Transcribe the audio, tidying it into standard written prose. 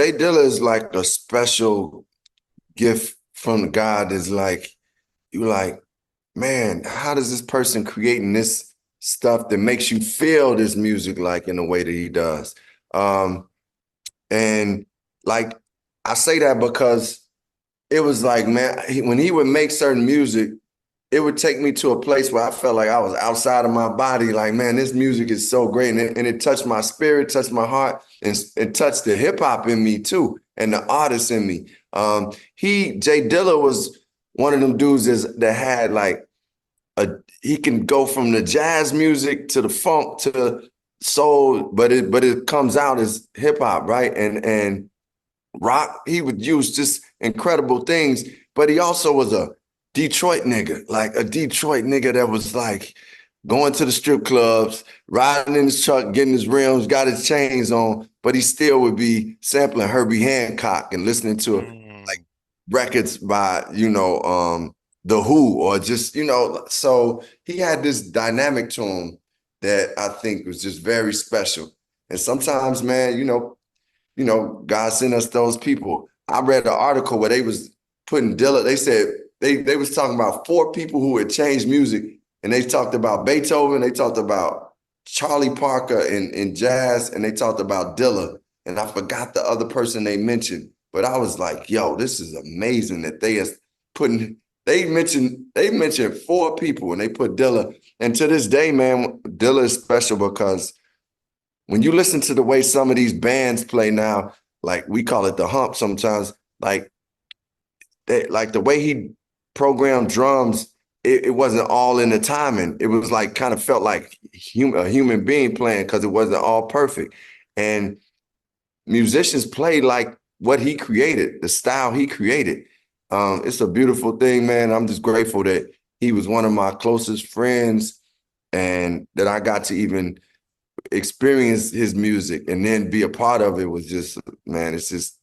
JDilla is like a special gift from God. Is like you like, man, how does this person creating this stuff that makes you feel this music like in the way that he does? Um, and like I say that because it was like, man, when he would make certain music, it would take me to a place where I felt like I was outside of my body. Like, man, this music is so great. And it touched my spirit, touched my heart, and it touched the hip hop in me too, and the artist in me. Jay Dilla was one of them dudes that had like he can go from the jazz music to the funk to soul, but it comes out as hip hop, right? And rock. He would use just incredible things, but he also was a Detroit nigga, like a Detroit nigga that was like going to the strip clubs, riding in his truck, getting his rims, got his chains on, but he still would be sampling Herbie Hancock and listening to like Mm. records by, The Who or just, so he had this dynamic to him that I think was just very special. And sometimes, man, God sent us those people. I read an article where they was putting Dilla. They said they was talking about four people who had changed music, and they talked about Beethoven, they talked about Charlie Parker in jazz, and they talked about Dilla. And I forgot the other person they mentioned, but I was like, yo, this is amazing that they is putting. They mentioned four people, and they put Dilla. And to this day, man, Dilla is special because when you listen to the way some of these bands play now, like we call it the hump sometimes, like the way he programmed drums, it wasn't all in the timing. It was like kind of felt like a human being playing because it wasn't all perfect. And musicians play like what he created, the style he created. It's a beautiful thing, man. I'm just grateful that he was one of my closest friends and that I got to even experience his music and then be a part of it was just, man, it's just